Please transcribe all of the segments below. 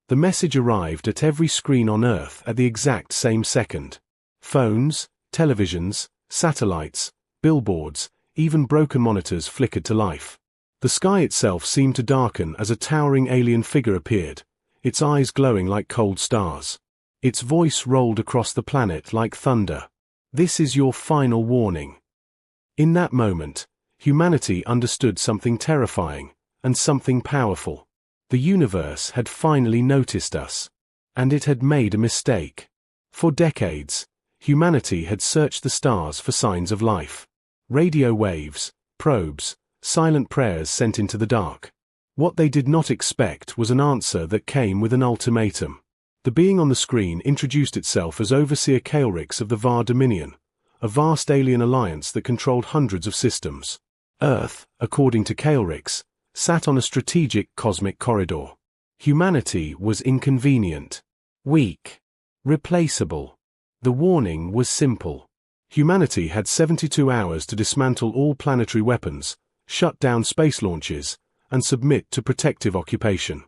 The message arrived at every screen on Earth at the exact same second. Phones, televisions, satellites, billboards, even broken monitors flickered to life. The sky itself seemed to darken as a towering alien figure appeared, its eyes glowing like cold stars. Its voice rolled across the planet like thunder. "This is your final warning." In that moment, humanity understood something terrifying, and something powerful. The universe had finally noticed us. And it had made a mistake. For decades, humanity had searched the stars for signs of life. Radio waves, probes, silent prayers sent into the dark. What they did not expect was an answer that came with an ultimatum. The being on the screen introduced itself as Overseer Kaelrix of the VAR Dominion, a vast alien alliance that controlled hundreds of systems. Earth, according to Kaelrix, sat on a strategic cosmic corridor. Humanity was inconvenient, weak, replaceable. The warning was simple. Humanity had 72 hours to dismantle all planetary weapons, shut down space launches, and submit to protective occupation.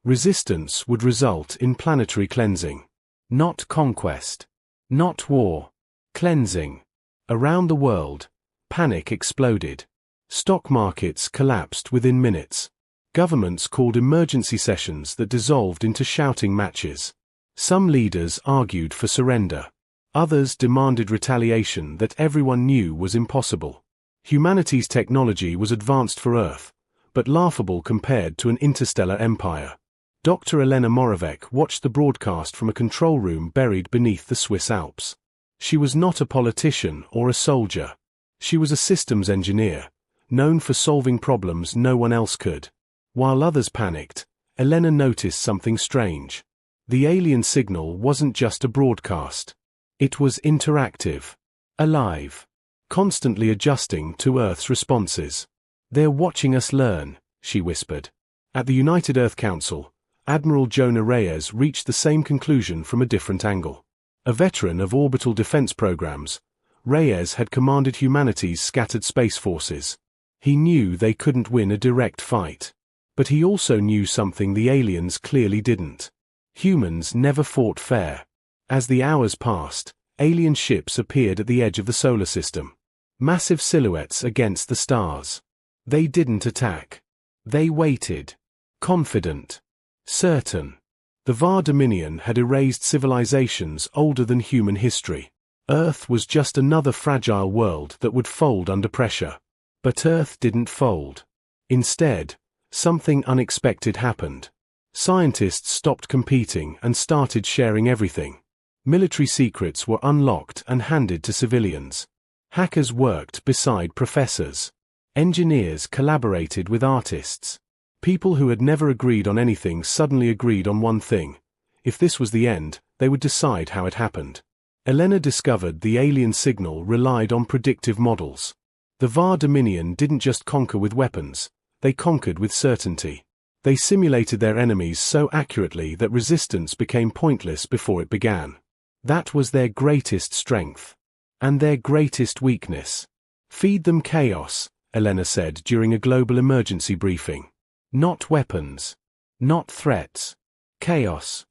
Resistance would result in planetary cleansing. Not conquest. Not war. Cleansing. Around the world, panic exploded. Stock markets collapsed within minutes. Governments called emergency sessions that dissolved into shouting matches. Some leaders argued for surrender. Others demanded retaliation that everyone knew was impossible. Humanity's technology was advanced for Earth, but laughable compared to an interstellar empire. Dr. Elena Moravec watched the broadcast from a control room buried beneath the Swiss Alps. She was not a politician or a soldier. She was a systems engineer, known for solving problems no one else could. While others panicked, Elena noticed something strange. The alien signal wasn't just a broadcast. It was interactive, alive, constantly adjusting to Earth's responses. "They're watching us learn," she whispered. At the United Earth Council, Admiral Jonah Reyes reached the same conclusion from a different angle. A veteran of orbital defense programs, Reyes had commanded humanity's scattered space forces. He knew they couldn't win a direct fight. But he also knew something the aliens clearly didn't. Humans never fought fair. As the hours passed, alien ships appeared at the edge of the solar system. Massive silhouettes against the stars. They didn't attack. They waited. Confident. Certain. The VAR Dominion had erased civilizations older than human history. Earth was just another fragile world that would fold under pressure. But Earth didn't fold. Instead, something unexpected happened. Scientists stopped competing and started sharing everything. Military secrets were unlocked and handed to civilians. Hackers worked beside professors. Engineers collaborated with artists. People who had never agreed on anything suddenly agreed on one thing. If this was the end, they would decide how it happened. Elena discovered the alien signal relied on predictive models. The VAR Dominion didn't just conquer with weapons, they conquered with certainty. They simulated their enemies so accurately that resistance became pointless before it began. That was their greatest strength. And their greatest weakness. "Feed them chaos," Elena said during a global emergency briefing. "Not weapons. Not threats. Chaos."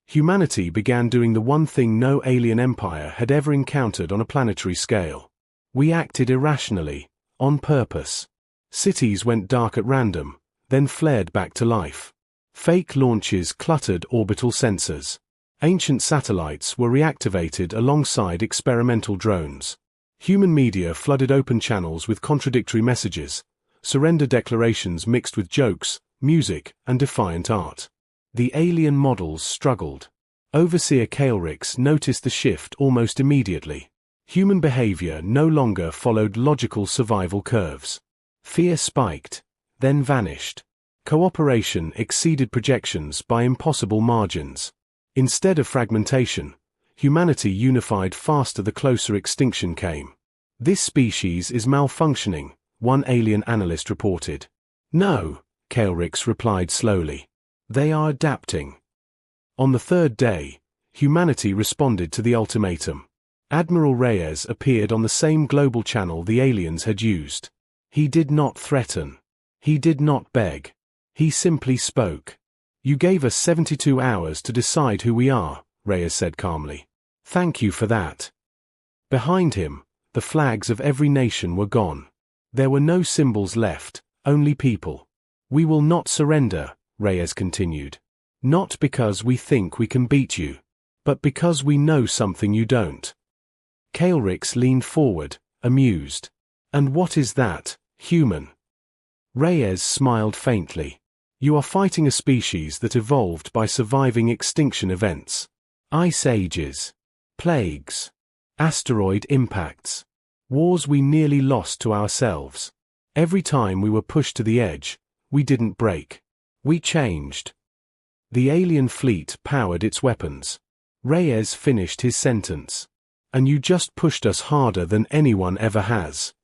Humanity began doing the one thing no alien empire had ever encountered on a planetary scale. We acted irrationally, on purpose. Cities went dark at random, then flared back to life. Fake launches cluttered orbital sensors. Ancient satellites were reactivated alongside experimental drones. Human media flooded open channels with contradictory messages, surrender declarations mixed with jokes, music, and defiant art. The alien models struggled. Overseer Kaelrix noticed the shift almost immediately. Human behavior no longer followed logical survival curves. Fear spiked, then vanished. Cooperation exceeded projections by impossible margins. Instead of fragmentation, humanity unified faster the closer extinction came. "This species is malfunctioning," one alien analyst reported. "No," Kaelrix replied slowly. "They are adapting." On the third day, humanity responded to the ultimatum. Admiral Reyes appeared on the same global channel the aliens had used. He did not threaten. He did not beg. He simply spoke. You gave us 72 hours to decide who we are, Reyes said calmly. Thank you for that. Behind him, the flags of every nation were gone. There were no symbols left, only people. We will not surrender, Reyes continued. Not because we think we can beat you, but because we know something you don't. Kaelrix leaned forward, amused. And what is that, human? Reyes smiled faintly. You are fighting a species that evolved by surviving extinction events. Ice ages. Plagues. Asteroid impacts. Wars we nearly lost to ourselves. Every time we were pushed to the edge, we didn't break. We changed. The alien fleet powered its weapons. Reyes finished his sentence. And you just pushed us harder than anyone ever has.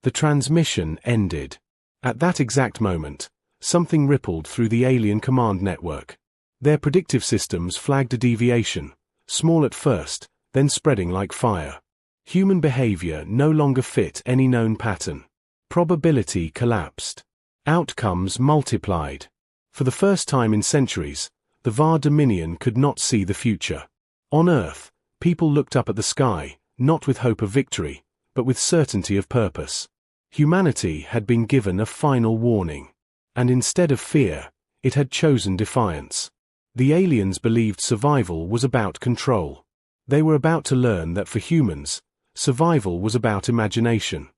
The transmission ended. At that exact moment, something rippled through the alien command network. Their predictive systems flagged a deviation, small at first, then spreading like fire. Human behavior no longer fit any known pattern. Probability collapsed. Outcomes multiplied. For the first time in centuries, the VAR Dominion could not see the future. On Earth, people looked up at the sky, not with hope of victory, but with certainty of purpose. Humanity had been given a final warning. And instead of fear, it had chosen defiance. The aliens believed survival was about control. They were about to learn that for humans, survival was about imagination.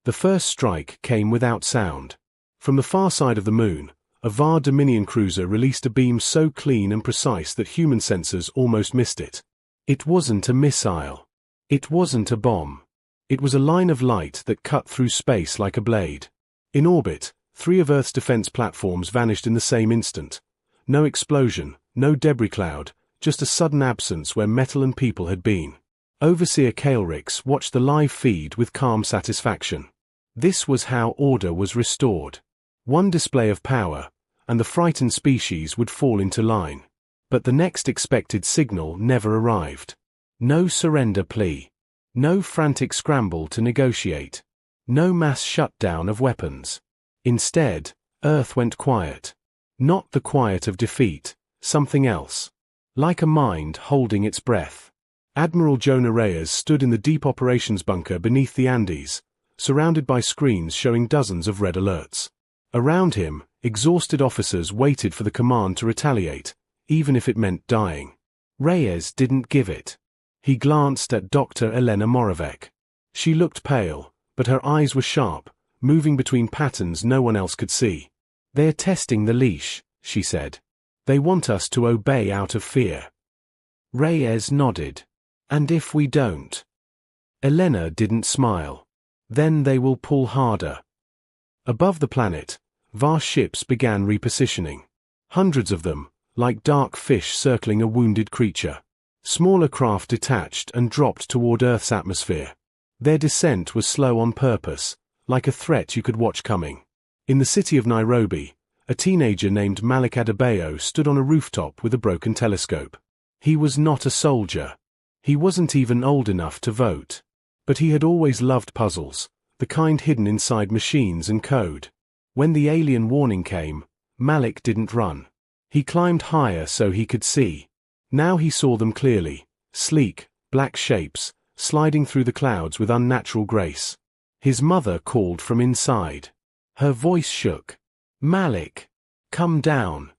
The first strike came without sound. From the far side of the moon, a VAR Dominion cruiser released a beam so clean and precise that human sensors almost missed it. It wasn't a missile. It wasn't a bomb. It was a line of light that cut through space like a blade. In orbit, 3 of Earth's defense platforms vanished in the same instant. No explosion, no debris cloud, just a sudden absence where metal and people had been. Overseer Kaelrix watched the live feed with calm satisfaction. This was how order was restored. One display of power, and the frightened species would fall into line. But the next expected signal never arrived. No surrender plea. No frantic scramble to negotiate. No mass shutdown of weapons. Instead, Earth went quiet. Not the quiet of defeat, something else. Like a mind holding its breath. Admiral Jonah Reyes stood in the deep operations bunker beneath the Andes, surrounded by screens showing dozens of red alerts. Around him, exhausted officers waited for the command to retaliate, even if it meant dying. Reyes didn't give it. He glanced at Dr. Elena Moravec. She looked pale, but her eyes were sharp, moving between patterns no one else could see. They're testing the leash, she said. They want us to obey out of fear. Reyes nodded. And if we don't? Elena didn't smile. Then they will pull harder. Above the planet, vast ships began repositioning. Hundreds of them, like dark fish circling a wounded creature. Smaller craft detached and dropped toward Earth's atmosphere. Their descent was slow on purpose, like a threat you could watch coming. In the city of Nairobi, a teenager named Malik Adebayo stood on a rooftop with a broken telescope. He was not a soldier. He wasn't even old enough to vote. But he had always loved puzzles, the kind hidden inside machines and code. When the alien warning came, Malik didn't run. He climbed higher so he could see. Now he saw them clearly, sleek, black shapes, sliding through the clouds with unnatural grace. His mother called from inside. Her voice shook. Malik, come down.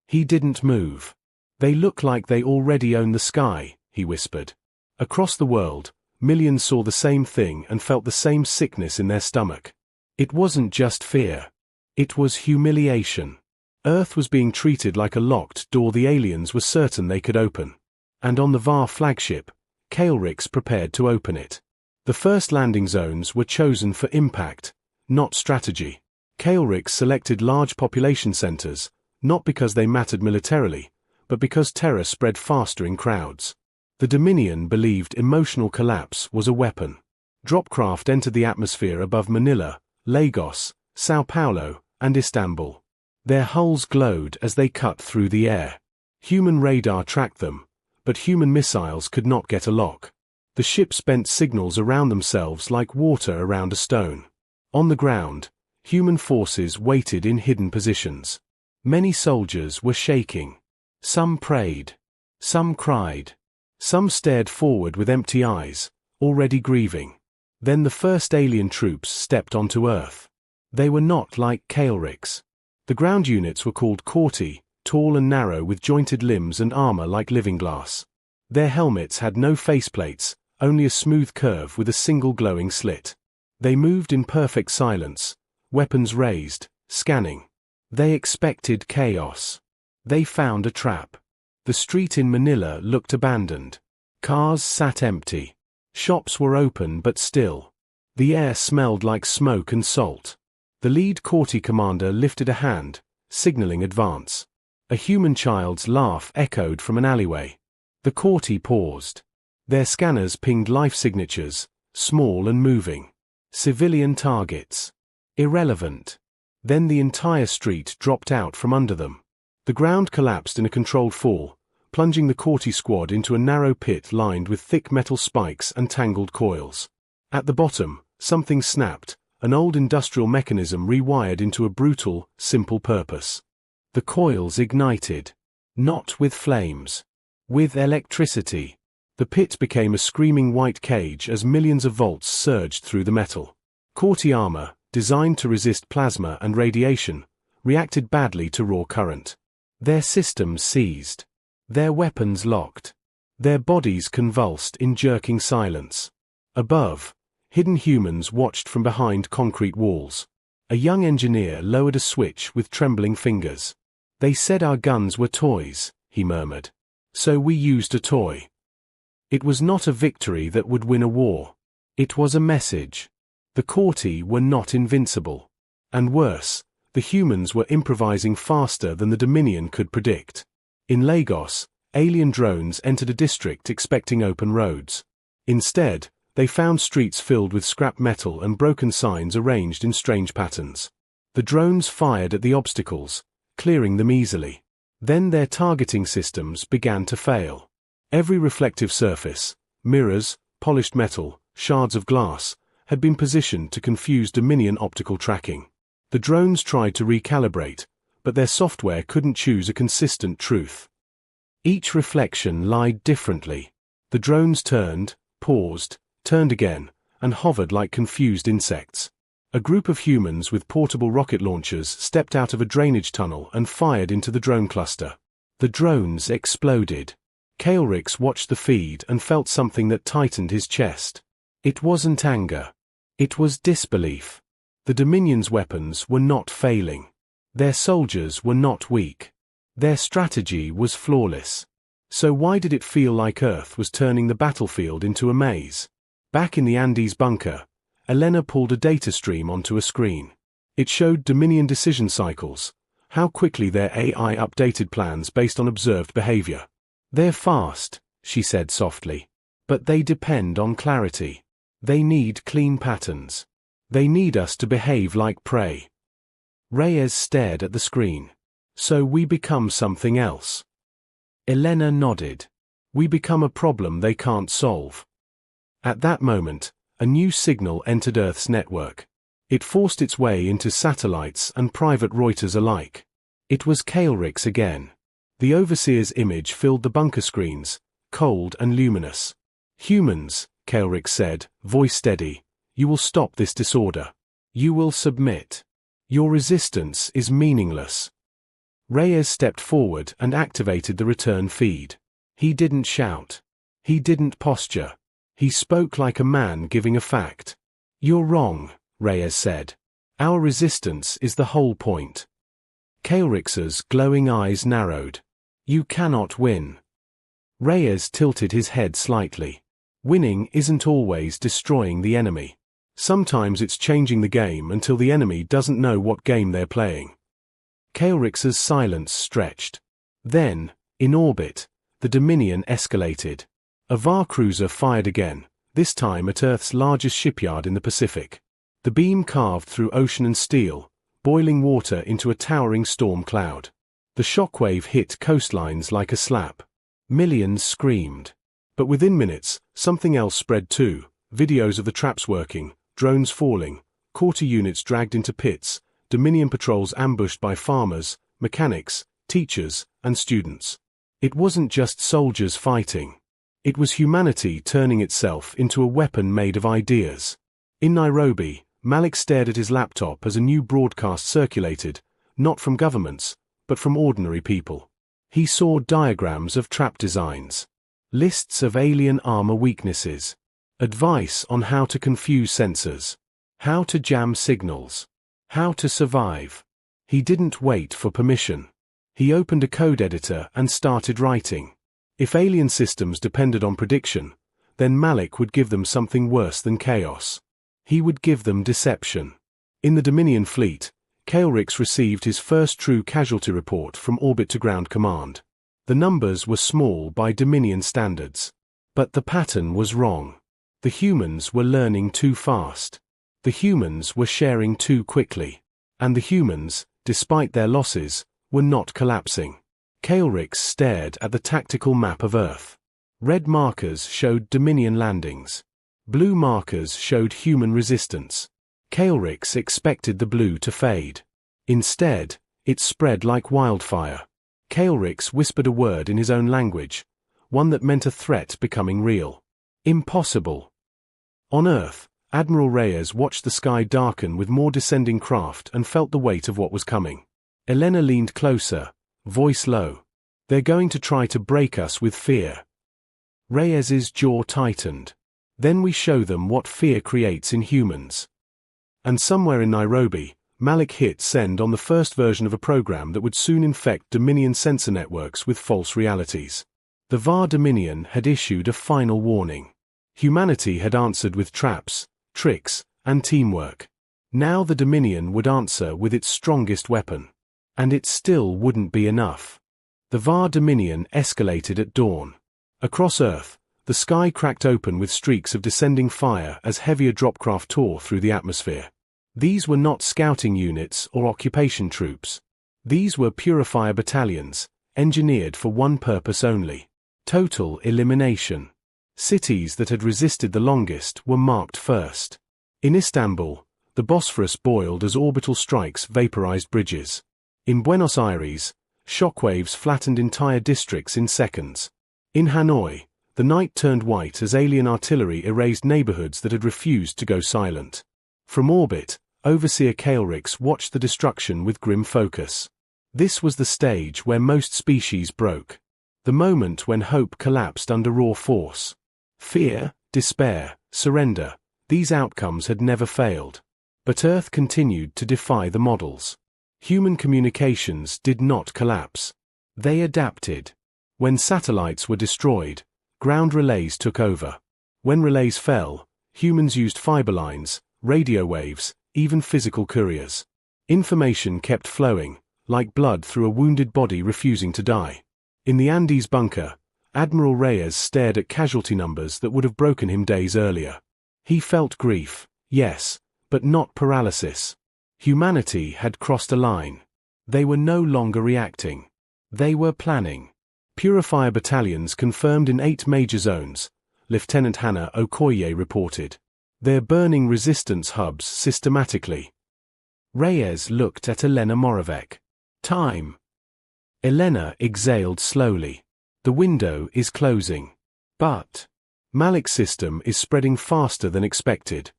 He didn't move. They look like they already own the sky, he whispered. Across the world, millions saw the same thing and felt the same sickness in their stomach. It wasn't just fear. It was humiliation. Earth was being treated like a locked door the aliens were certain they could open. And on the VAR flagship, Kaelrix prepared to open it. The first landing zones were chosen for impact, not strategy. Kaelrix selected large population centers, not because they mattered militarily, but because terror spread faster in crowds. The Dominion believed emotional collapse was a weapon. Dropcraft entered the atmosphere above Manila, Lagos, Sao Paulo, and Istanbul. Their hulls glowed as they cut through the air. Human radar tracked them, but human missiles could not get a lock. The ships bent signals around themselves like water around a stone. On the ground, human forces waited in hidden positions. Many soldiers were shaking. Some prayed. Some cried. Some stared forward with empty eyes, already grieving. Then the first alien troops stepped onto Earth. They were not like Kael'rix. The ground units were called Korti, tall and narrow with jointed limbs and armor like living glass. Their helmets had no faceplates, only a smooth curve with a single glowing slit. They moved in perfect silence, weapons raised, scanning. They expected chaos. They found a trap. The street in Manila looked abandoned. Cars sat empty. Shops were open but still. The air smelled like smoke and salt. The lead Korti commander lifted a hand, signaling advance. A human child's laugh echoed from an alleyway. The Korti paused. Their scanners pinged life signatures, small and moving. Civilian targets. Irrelevant. Then the entire street dropped out from under them. The ground collapsed in a controlled fall, plunging the Korti squad into a narrow pit lined with thick metal spikes and tangled coils. At the bottom, something snapped, an old industrial mechanism rewired into a brutal, simple purpose. The coils ignited. Not with flames. With electricity. The pit became a screaming white cage as millions of volts surged through the metal. Korti armor, designed to resist plasma and radiation, reacted badly to raw current. Their systems seized. Their weapons locked. Their bodies convulsed in jerking silence. Above, hidden humans watched from behind concrete walls. A young engineer lowered a switch with trembling fingers. "They said our guns were toys," he murmured. "So we used a toy." It was not a victory that would win a war. It was a message. The Korti were not invincible. And worse, the humans were improvising faster than the Dominion could predict. In Lagos, alien drones entered a district expecting open roads. Instead, they found streets filled with scrap metal and broken signs arranged in strange patterns. The drones fired at the obstacles, clearing them easily. Then their targeting systems began to fail. Every reflective surface, mirrors, polished metal, shards of glass, had been positioned to confuse Dominion optical tracking. The drones tried to recalibrate, but their software couldn't choose a consistent truth. Each reflection lied differently. The drones turned, paused, turned again, and hovered like confused insects. A group of humans with portable rocket launchers stepped out of a drainage tunnel and fired into the drone cluster. The drones exploded. Kael'rix watched the feed and felt something that tightened his chest. It wasn't anger. It was disbelief. The Dominion's weapons were not failing. Their soldiers were not weak. Their strategy was flawless. So why did it feel like Earth was turning the battlefield into a maze? Back in the Andes bunker, Elena pulled a data stream onto a screen. It showed Dominion decision cycles, how quickly their AI updated plans based on observed behavior. "They're fast," she said softly. "But they depend on clarity. They need clean patterns. They need us to behave like prey." Reyes stared at the screen. "So we become something else." Elena nodded. "We become a problem they can't solve." At that moment, a new signal entered Earth's network. It forced its way into satellites and private Reuters alike. It was Kael'rix again. The overseer's image filled the bunker screens, cold and luminous. "Humans," Kael'rix said, voice steady, "you will stop this disorder. You will submit. Your resistance is meaningless." Reyes stepped forward and activated the return feed. He didn't shout. He didn't posture. He spoke like a man giving a fact. "You're wrong," Reyes said. "Our resistance is the whole point." Kael'rix's glowing eyes narrowed. "You cannot win." Reyes tilted his head slightly. "Winning isn't always destroying the enemy. Sometimes it's changing the game until the enemy doesn't know what game they're playing." Kael'rix's silence stretched. Then, in orbit, the Dominion escalated. A VAR cruiser fired again, this time at Earth's largest shipyard in the Pacific. The beam carved through ocean and steel, boiling water into a towering storm cloud. The shockwave hit coastlines like a slap. Millions screamed. But within minutes, something else spread too. Videos of the traps working, drones falling, Korti units dragged into pits, Dominion patrols ambushed by farmers, mechanics, teachers, and students. It wasn't just soldiers fighting. It was humanity turning itself into a weapon made of ideas. In Nairobi, Malik stared at his laptop as a new broadcast circulated, not from governments, but from ordinary people. He saw diagrams of trap designs, lists of alien armor weaknesses, advice on how to confuse sensors, how to jam signals, how to survive. He didn't wait for permission. He opened a code editor and started writing. If alien systems depended on prediction, then Malik would give them something worse than chaos. He would give them deception. In the Dominion fleet, Kaelrix received his first true casualty report from orbit-to-ground command. The numbers were small by Dominion standards. But the pattern was wrong. The humans were learning too fast. The humans were sharing too quickly. And the humans, despite their losses, were not collapsing. Kaelrix stared at the tactical map of Earth. Red markers showed Dominion landings. Blue markers showed human resistance. Kaelrix expected the blue to fade. Instead, it spread like wildfire. Kaelrix whispered a word in his own language, one that meant a threat becoming real. Impossible. On Earth, Admiral Reyes watched the sky darken with more descending craft and felt the weight of what was coming. Elena leaned closer, voice low. They're going to try to break us with fear. Reyes's jaw tightened. Then we show them what fear creates in humans. And somewhere in Nairobi, Malik hit send on the first version of a program that would soon infect Dominion sensor networks with false realities. The VAR Dominion had issued a final warning. Humanity had answered with traps, tricks, and teamwork. Now the Dominion would answer with its strongest weapon. And it still wouldn't be enough. The VAR Dominion escalated at dawn. Across Earth, the sky cracked open with streaks of descending fire as heavier dropcraft tore through the atmosphere. These were not scouting units or occupation troops. These were purifier battalions, engineered for one purpose only: total elimination. Cities that had resisted the longest were marked first. In Istanbul, the Bosphorus boiled as orbital strikes vaporized bridges. In Buenos Aires, shockwaves flattened entire districts in seconds. In Hanoi, the night turned white as alien artillery erased neighborhoods that had refused to go silent. From orbit, Overseer Kaelrix watched the destruction with grim focus. This was the stage where most species broke. The moment when hope collapsed under raw force. Fear, despair, surrender, these outcomes had never failed. But Earth continued to defy the models. Human communications did not collapse. They adapted. When satellites were destroyed, ground relays took over. When relays fell, humans used fiber lines, radio waves, even physical couriers. Information kept flowing, like blood through a wounded body refusing to die. In the Andes bunker, Admiral Reyes stared at casualty numbers that would have broken him days earlier. He felt grief, yes, but not paralysis. Humanity had crossed a line. They were no longer reacting. They were planning. Purifier battalions confirmed in 8 major zones, Lieutenant Hannah Okoye reported. They're burning resistance hubs systematically. Reyes looked at Elena Moravec. Time. Elena exhaled slowly. The window is closing. But Malik's system is spreading faster than expected.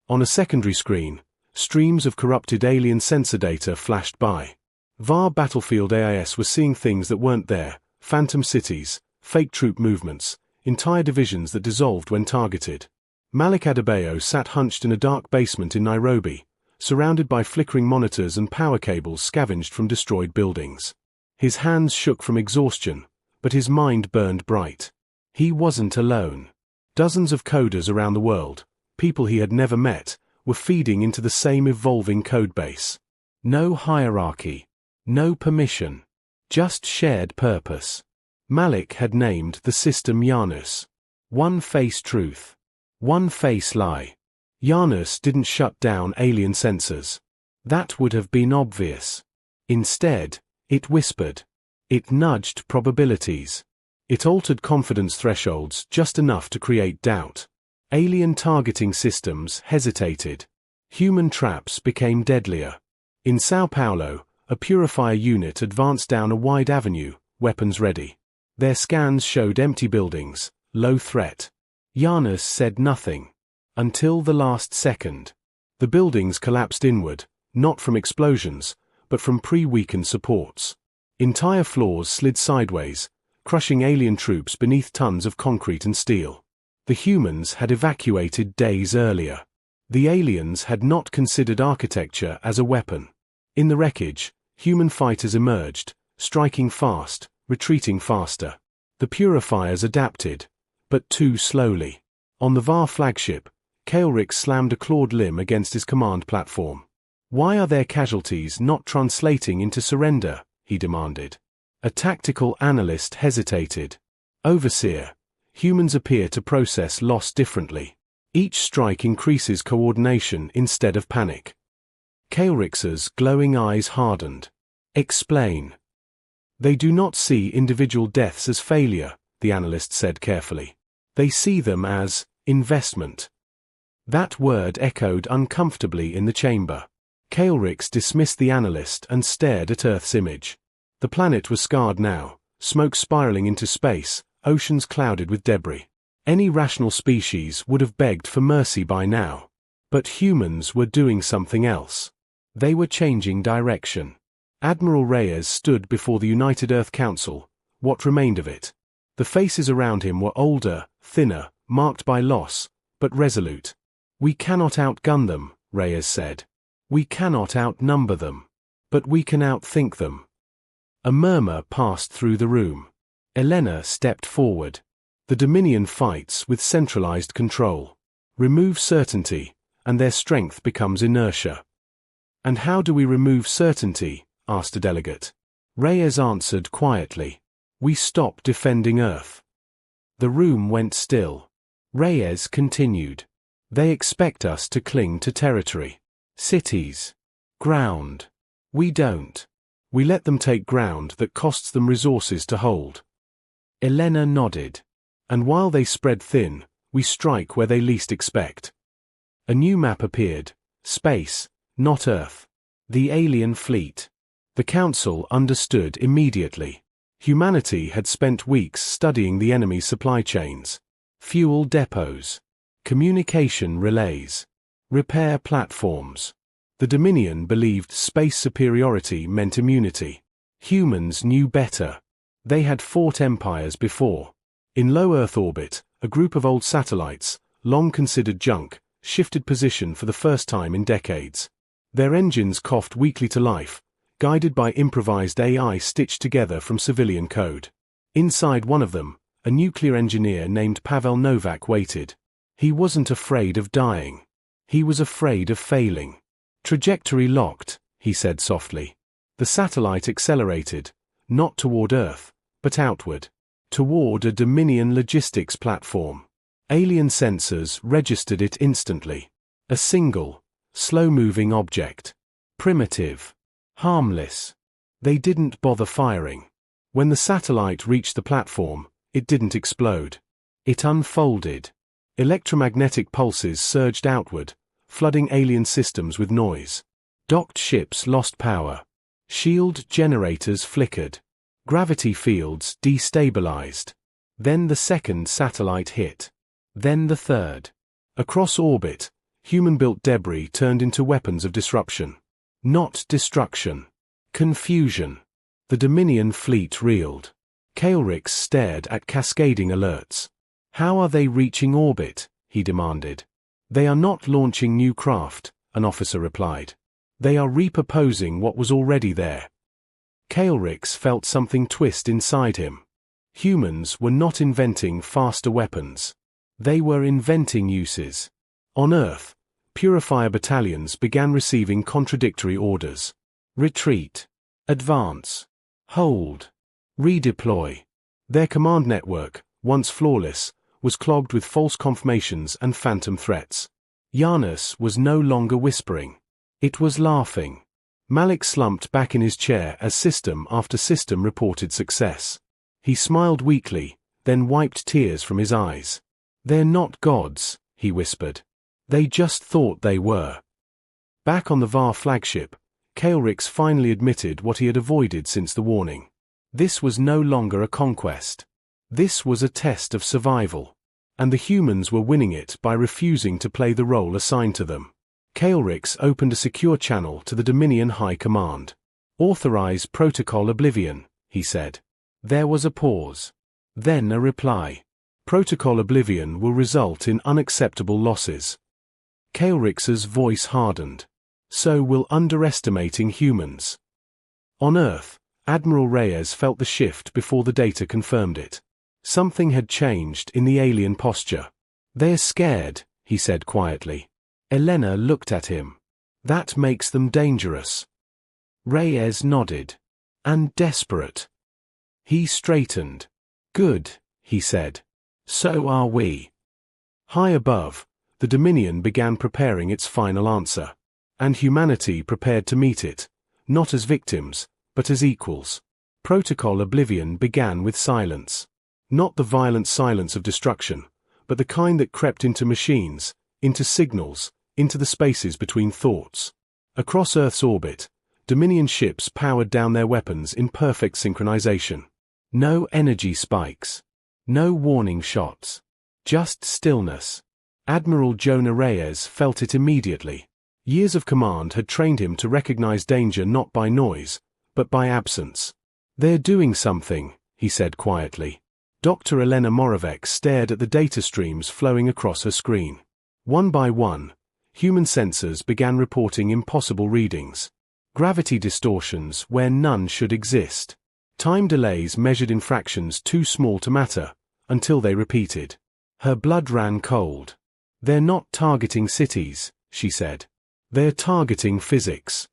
On a secondary screen, streams of corrupted alien sensor data flashed by. VAR Battlefield AIS was seeing things that weren't there: phantom cities, fake troop movements, entire divisions that dissolved when targeted. Malik Adebayo sat hunched in a dark basement in Nairobi, surrounded by flickering monitors and power cables scavenged from destroyed buildings. His hands shook from exhaustion, but his mind burned bright. He wasn't alone. Dozens of coders around the world, people he had never met, were feeding into the same evolving codebase. No hierarchy, no permission, just shared purpose. Malik had named the system Janus. One face truth. One face lie. Janus didn't shut down alien sensors. That would have been obvious. Instead, it whispered. It nudged probabilities. It altered confidence thresholds just enough to create doubt. Alien targeting systems hesitated. Human traps became deadlier. In Sao Paulo, a purifier unit advanced down a wide avenue, weapons ready. Their scans showed empty buildings, low threat. Janus said nothing. Until the last second. The buildings collapsed inward, not from explosions, but from pre-weakened supports. Entire floors slid sideways, crushing alien troops beneath tons of concrete and steel. The humans had evacuated days earlier. The aliens had not considered architecture as a weapon. In the wreckage, human fighters emerged, striking fast, retreating faster. The purifiers adapted, but too slowly. On the VAR flagship, Kael'rix slammed a clawed limb against his command platform. "Why are their casualties not translating into surrender?" he demanded. A tactical analyst hesitated. "Overseer, humans appear to process loss differently. Each strike increases coordination instead of panic." Kael'rix's glowing eyes hardened. "Explain." "They do not see individual deaths as failure," the analyst said carefully. "They see them as investment." That word echoed uncomfortably in the chamber. Kael'rix dismissed the analyst and stared at Earth's image. The planet was scarred now, smoke spiraling into space, oceans clouded with debris. Any rational species would have begged for mercy by now. But humans were doing something else. They were changing direction. Admiral Reyes stood before the United Earth Council, what remained of it. The faces around him were older, thinner, marked by loss, but resolute. "We cannot outgun them," Reyes said. "We cannot outnumber them. But we can outthink them." A murmur passed through the room. Elena stepped forward. "The Dominion fights with centralized control. Remove certainty, and their strength becomes inertia." "And how do we remove certainty?" asked a delegate. Reyes answered quietly. "We stop defending Earth." The room went still. Reyes continued. "They expect us to cling to territory. Cities. Ground. We don't. We let them take ground that costs them resources to hold." Elena nodded. "And while they spread thin, we strike where they least expect." A new map appeared. Space, not Earth. The alien fleet. The Council understood immediately. Humanity had spent weeks studying the enemy's supply chains. Fuel depots. Communication relays. Repair platforms. The Dominion believed space superiority meant immunity. Humans knew better. They had fought empires before. In low Earth orbit, a group of old satellites, long considered junk, shifted position for the first time in decades. Their engines coughed weakly to life, guided by improvised AI stitched together from civilian code. Inside one of them, a nuclear engineer named Pavel Novak waited. He wasn't afraid of dying. He was afraid of failing. "Trajectory locked," he said softly. The satellite accelerated, not toward Earth, but outward, toward a Dominion logistics platform. Alien sensors registered it instantly. A single, slow-moving object. Primitive. Harmless. They didn't bother firing. When the satellite reached the platform, it didn't explode. It unfolded. Electromagnetic pulses surged outward, flooding alien systems with noise. Docked ships lost power. Shield generators flickered. Gravity fields destabilized. Then the second satellite hit. Then the third. Across orbit, human-built debris turned into weapons of disruption. Not destruction. Confusion. The Dominion fleet reeled. Kael'rix stared at cascading alerts. "How are they reaching orbit?" he demanded. "They are not launching new craft," an officer replied. "They are repurposing what was already there." Kael'rix felt something twist inside him. Humans were not inventing faster weapons. They were inventing uses. On Earth, purifier battalions began receiving contradictory orders. Retreat. Advance. Hold. Redeploy. Their command network, once flawless, was clogged with false confirmations and phantom threats. Janus was no longer whispering. It was laughing. Malik slumped back in his chair as system after system reported success. He smiled weakly, then wiped tears from his eyes. "They're not gods," he whispered. "They just thought they were." Back on the VAR flagship, Kaelrix finally admitted what he had avoided since the warning. This was no longer a conquest. This was a test of survival. And the humans were winning it by refusing to play the role assigned to them. Kaelrix opened a secure channel to the Dominion High Command. "Authorize Protocol Oblivion," he said. There was a pause. Then a reply. "Protocol Oblivion will result in unacceptable losses." Kaelrix's voice hardened. "So will underestimating humans." On Earth, Admiral Reyes felt the shift before the data confirmed it. Something had changed in the alien posture. "They're scared," he said quietly. Elena looked at him. "That makes them dangerous." Reyes nodded. "And desperate." He straightened. "Good," he said. "So are we." High above, the Dominion began preparing its final answer. And humanity prepared to meet it, not as victims, but as equals. Protocol Oblivion began with silence. Not the violent silence of destruction, but the kind that crept into machines, into signals, into the spaces between thoughts. Across Earth's orbit, Dominion ships powered down their weapons in perfect synchronization. No energy spikes. No warning shots. Just stillness. Admiral Jonah Reyes felt it immediately. Years of command had trained him to recognize danger not by noise, but by absence. "They're doing something," he said quietly. Dr. Elena Moravec stared at the data streams flowing across her screen. One by one, human sensors began reporting impossible readings. Gravity distortions where none should exist. Time delays measured in fractions too small to matter, until they repeated. Her blood ran cold. "They're not targeting cities," she said. "They're targeting physics."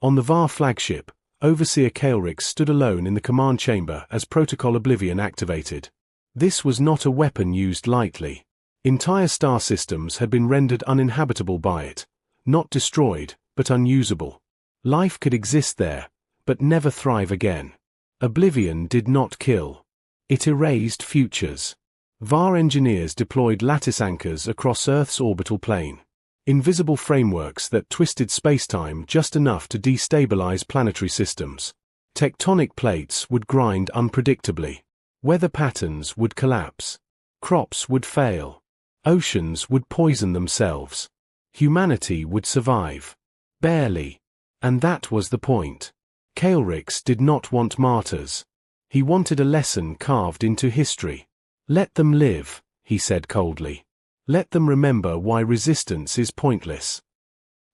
On the VAR flagship, Overseer Kaelrix stood alone in the command chamber as Protocol Oblivion activated. This was not a weapon used lightly. Entire star systems had been rendered uninhabitable by it, not destroyed, but unusable. Life could exist there, but never thrive again. Oblivion did not kill. It erased futures. VAR engineers deployed lattice anchors across Earth's orbital plane. Invisible frameworks that twisted spacetime just enough to destabilize planetary systems. Tectonic plates would grind unpredictably. Weather patterns would collapse. Crops would fail. Oceans would poison themselves. Humanity would survive. Barely. And that was the point. Kaelrix did not want martyrs. He wanted a lesson carved into history. "Let them live," he said coldly. "Let them remember why resistance is pointless."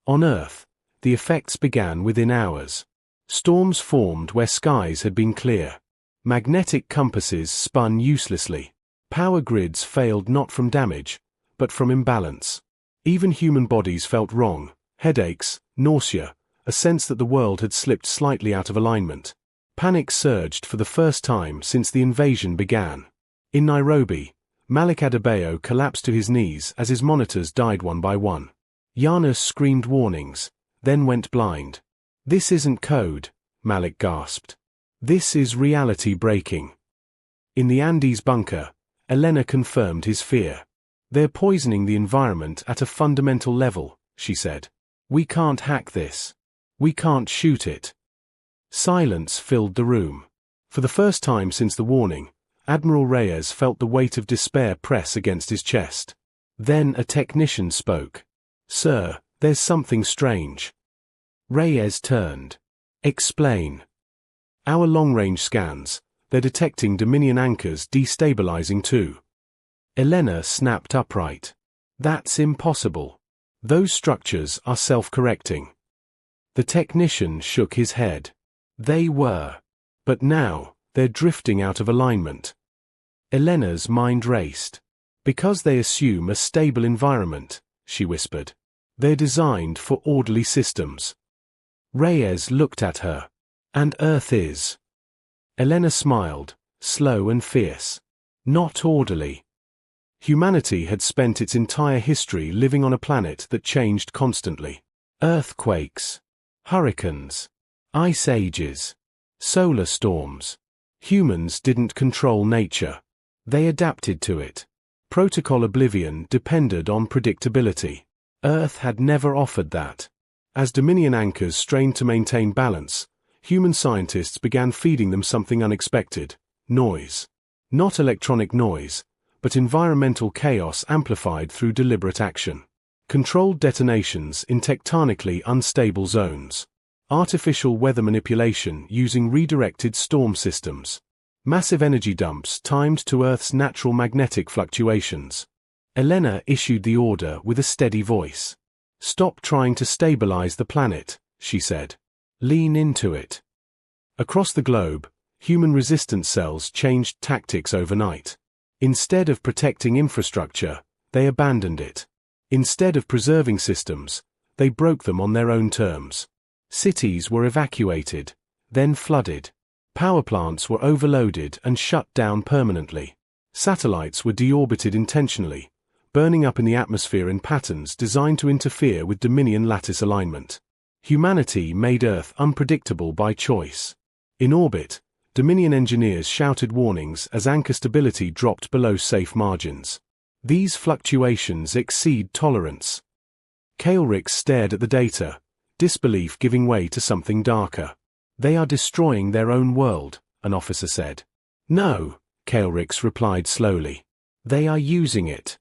On Earth, the effects began within hours. Storms formed where skies had been clear. Magnetic compasses spun uselessly. Power grids failed not from damage, but from imbalance. Even human bodies felt wrong, headaches, nausea, a sense that the world had slipped slightly out of alignment. Panic surged for the first time since the invasion began. In Nairobi, Malik Adebayo collapsed to his knees as his monitors died one by one. Yana screamed warnings, then went blind. "This isn't code," Malik gasped. "This is reality breaking." In the Andes bunker, Elena confirmed his fear. "They're poisoning the environment at a fundamental level," she said. "We can't hack this. We can't shoot it." Silence filled the room. For the first time since the warning, Admiral Reyes felt the weight of despair press against his chest. Then a technician spoke. "Sir, there's something strange." Reyes turned. "Explain." "Our long-range scans, they're detecting Dominion anchors destabilizing too." Elena snapped upright. "That's impossible. Those structures are self-correcting." The technician shook his head. "They were. But now, they're drifting out of alignment." Elena's mind raced. "Because they assume a stable environment," she whispered. "They're designed for orderly systems." Reyes looked at her. "And Earth is." Elena smiled, slow and fierce. "Not orderly." Humanity had spent its entire history living on a planet that changed constantly. Earthquakes, hurricanes, ice ages, solar storms. Humans didn't control nature. They adapted to it. Protocol Oblivion depended on predictability. Earth had never offered that. As Dominion anchors strained to maintain balance, human scientists began feeding them something unexpected: noise. Not electronic noise, but environmental chaos amplified through deliberate action. Controlled detonations in tectonically unstable zones. Artificial weather manipulation using redirected storm systems. Massive energy dumps timed to Earth's natural magnetic fluctuations. Elena issued the order with a steady voice. "Stop trying to stabilize the planet," she said. "Lean into it." Across the globe, human resistance cells changed tactics overnight. Instead of protecting infrastructure, they abandoned it. Instead of preserving systems, they broke them on their own terms. Cities were evacuated, then flooded. Power plants were overloaded and shut down permanently. Satellites were deorbited intentionally, burning up in the atmosphere in patterns designed to interfere with Dominion lattice alignment. Humanity made Earth unpredictable by choice. In orbit, Dominion engineers shouted warnings as anchor stability dropped below safe margins. These fluctuations exceed tolerance. Kaelrix stared at the data, disbelief giving way to something darker. "They are destroying their own world," an officer said. "No," Kaelrix replied slowly. "They are using it."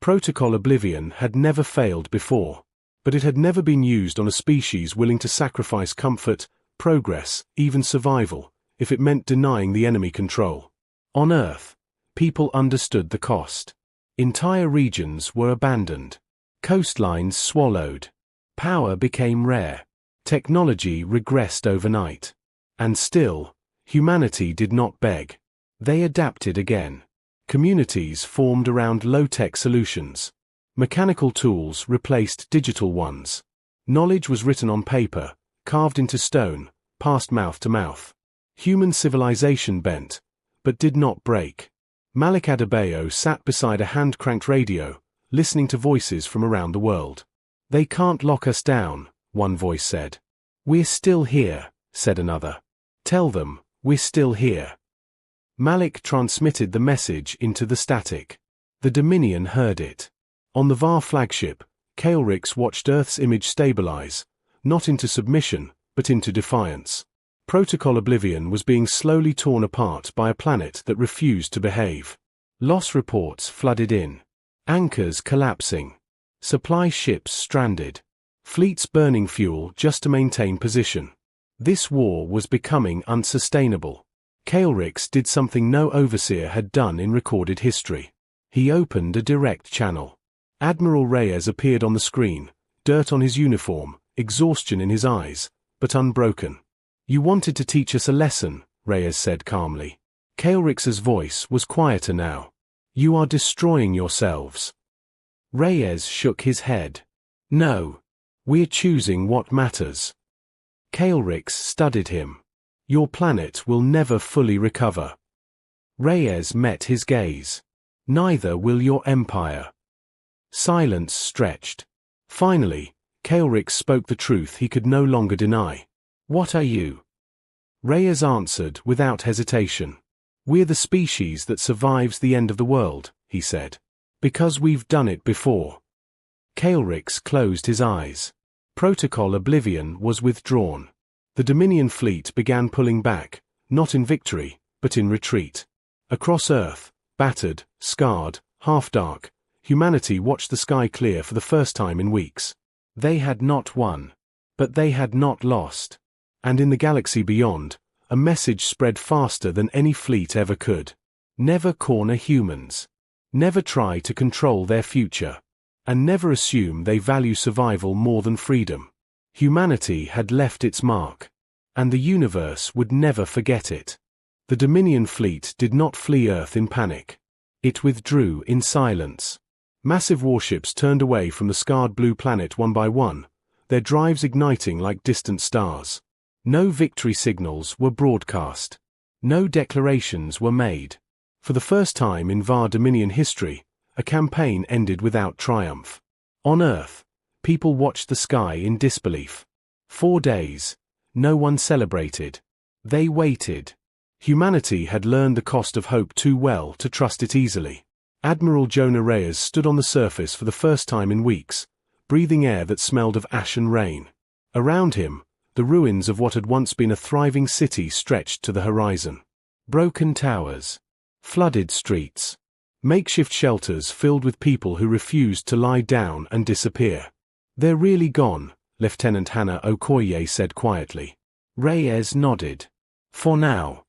Protocol Oblivion had never failed before, but it had never been used on a species willing to sacrifice comfort, progress, even survival, if it meant denying the enemy control. On Earth, people understood the cost. Entire regions were abandoned. Coastlines swallowed. Power became rare. Technology regressed overnight. And still, humanity did not beg. They adapted again. Communities formed around low-tech solutions. Mechanical tools replaced digital ones. Knowledge was written on paper, carved into stone, passed mouth to mouth. Human civilization bent, but did not break. Malik Adebayo sat beside a hand-cranked radio, listening to voices from around the world. "They can't lock us down," one voice said. "We're still here," said another. "Tell them, we're still here." Malik transmitted the message into the static. The Dominion heard it. On the VAR flagship, Kaelrix watched Earth's image stabilize, not into submission, but into defiance. Protocol Oblivion was being slowly torn apart by a planet that refused to behave. Loss reports flooded in. Anchors collapsing. Supply ships stranded. Fleets burning fuel just to maintain position. This war was becoming unsustainable. Kaelrix did something no overseer had done in recorded history. He opened a direct channel. Admiral Reyes appeared on the screen, dirt on his uniform, exhaustion in his eyes, but unbroken. "You wanted to teach us a lesson," Reyes said calmly. Kaelrix's voice was quieter now. "You are destroying yourselves." Reyes shook his head. "No. We're choosing what matters." Kaelrix studied him. "Your planet will never fully recover." Reyes met his gaze. "Neither will your empire." Silence stretched. Finally, Kaelrix spoke the truth he could no longer deny. "What are you?" Reyes answered without hesitation. "We're the species that survives the end of the world," he said. "Because we've done it before." Kaelrix closed his eyes. Protocol Oblivion was withdrawn. The Dominion fleet began pulling back, not in victory, but in retreat. Across Earth, battered, scarred, half-dark, humanity watched the sky clear for the first time in weeks. They had not won. But they had not lost. And in the galaxy beyond, a message spread faster than any fleet ever could. Never corner humans. Never try to control their future. And never assume they value survival more than freedom. Humanity had left its mark. And the universe would never forget it. The Dominion fleet did not flee Earth in panic. It withdrew in silence. Massive warships turned away from the scarred blue planet one by one, their drives igniting like distant stars. No victory signals were broadcast. No declarations were made. For the first time in VAR Dominion history, a campaign ended without triumph. On Earth, people watched the sky in disbelief. 4 days. No one celebrated. They waited. Humanity had learned the cost of hope too well to trust it easily. Admiral Jonah Reyes stood on the surface for the first time in weeks, breathing air that smelled of ash and rain. Around him, the ruins of what had once been a thriving city stretched to the horizon. Broken towers, flooded streets, makeshift shelters filled with people who refused to lie down and disappear. "They're really gone," Lieutenant Hannah Okoye said quietly. Reyes nodded. For now.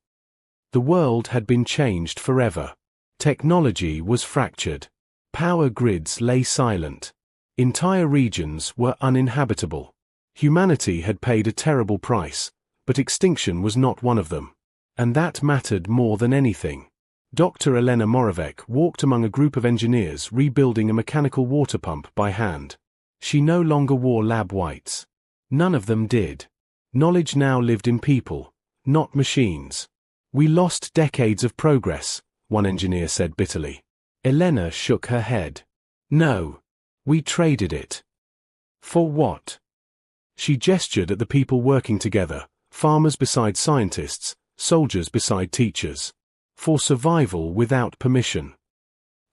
The world had been changed forever. Technology was fractured. Power grids lay silent. Entire regions were uninhabitable. Humanity had paid a terrible price, but extinction was not one of them. And that mattered more than anything. Dr. Elena Moravec walked among a group of engineers rebuilding a mechanical water pump by hand. She no longer wore lab whites. None of them did. Knowledge now lived in people, not machines. "We lost decades of progress," one engineer said bitterly. Elena shook her head. "No. We traded it." "For what?" She gestured at the people working together, farmers beside scientists, soldiers beside teachers. "For survival without permission."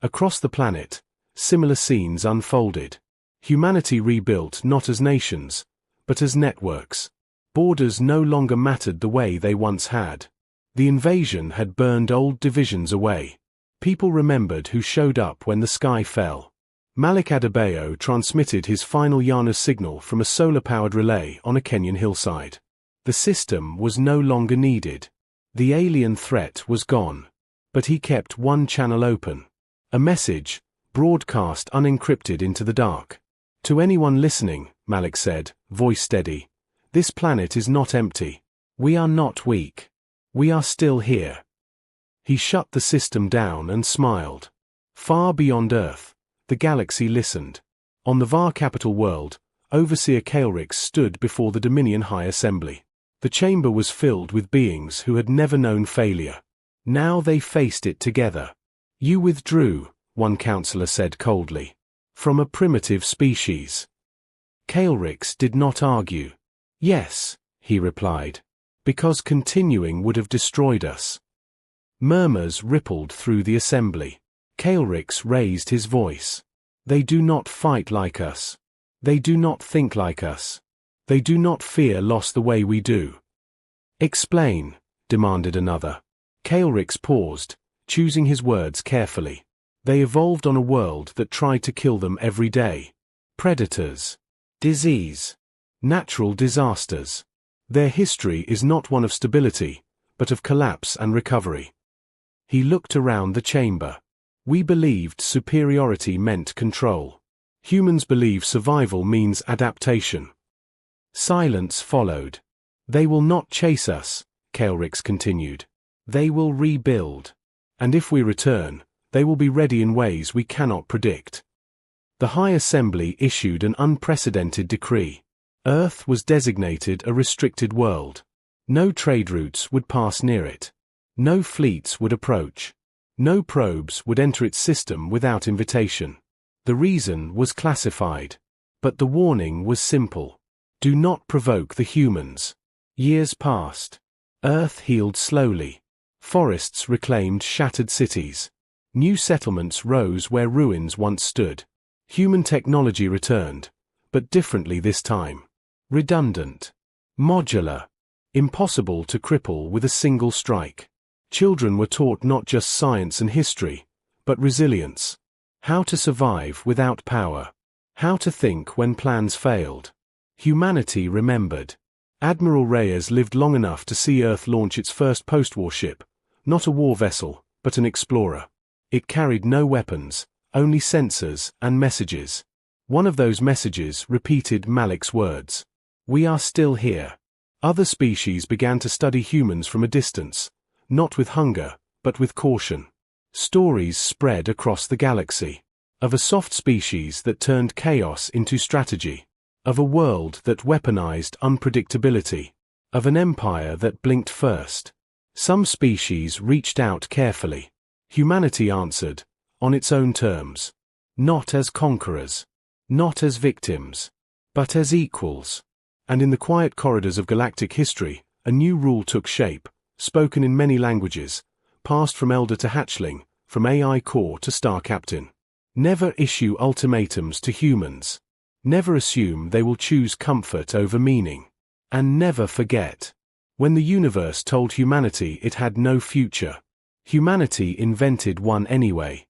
Across the planet, similar scenes unfolded. Humanity rebuilt not as nations, but as networks. Borders no longer mattered the way they once had. The invasion had burned old divisions away. People remembered who showed up when the sky fell. Malik Adebayo transmitted his final Yana signal from a solar-powered relay on a Kenyan hillside. The system was no longer needed. The alien threat was gone. But he kept one channel open. A message, broadcast unencrypted into the dark. "To anyone listening," Malik said, voice steady, "this planet is not empty. We are not weak. We are still here." He shut the system down and smiled. Far beyond Earth, the galaxy listened. On the VAR capital world, Overseer Kaelrix stood before the Dominion High Assembly. The chamber was filled with beings who had never known failure. Now they faced it together. "You withdrew," one counselor said coldly, "from a primitive species." Kaelrix did not argue. "Yes," he replied, "because continuing would have destroyed us." Murmurs rippled through the assembly. Kaelrix raised his voice. "They do not fight like us. They do not think like us. They do not fear loss the way we do." "Explain," demanded another. Kaelrix paused, choosing his words carefully. "They evolved on a world that tried to kill them every day. Predators. Disease. Natural disasters. Their history is not one of stability, but of collapse and recovery." He looked around the chamber. "We believed superiority meant control. Humans believe survival means adaptation." Silence followed. "They will not chase us," Kaelrix continued. "They will rebuild. And if we return, they will be ready in ways we cannot predict." The High Assembly issued an unprecedented decree. Earth was designated a restricted world. No trade routes would pass near it. No fleets would approach. No probes would enter its system without invitation. The reason was classified. But the warning was simple. Do not provoke the humans. Years passed. Earth healed slowly. Forests reclaimed shattered cities. New settlements rose where ruins once stood. Human technology returned, but differently this time. Redundant. Modular. Impossible to cripple with a single strike. Children were taught not just science and history, but resilience. How to survive without power. How to think when plans failed. Humanity remembered. Admiral Reyes lived long enough to see Earth launch its first post-war ship, not a war vessel, but an explorer. It carried no weapons, only sensors and messages. One of those messages repeated Malik's words. "We are still here." Other species began to study humans from a distance, not with hunger, but with caution. Stories spread across the galaxy. Of a soft species that turned chaos into strategy. Of a world that weaponized unpredictability. Of an empire that blinked first. Some species reached out carefully. Humanity answered, on its own terms. Not as conquerors. Not as victims. But as equals. And in the quiet corridors of galactic history, a new rule took shape, spoken in many languages, passed from elder to hatchling, from AI core to star captain. Never issue ultimatums to humans. Never assume they will choose comfort over meaning. And never forget. When the universe told humanity it had no future, humanity invented one anyway.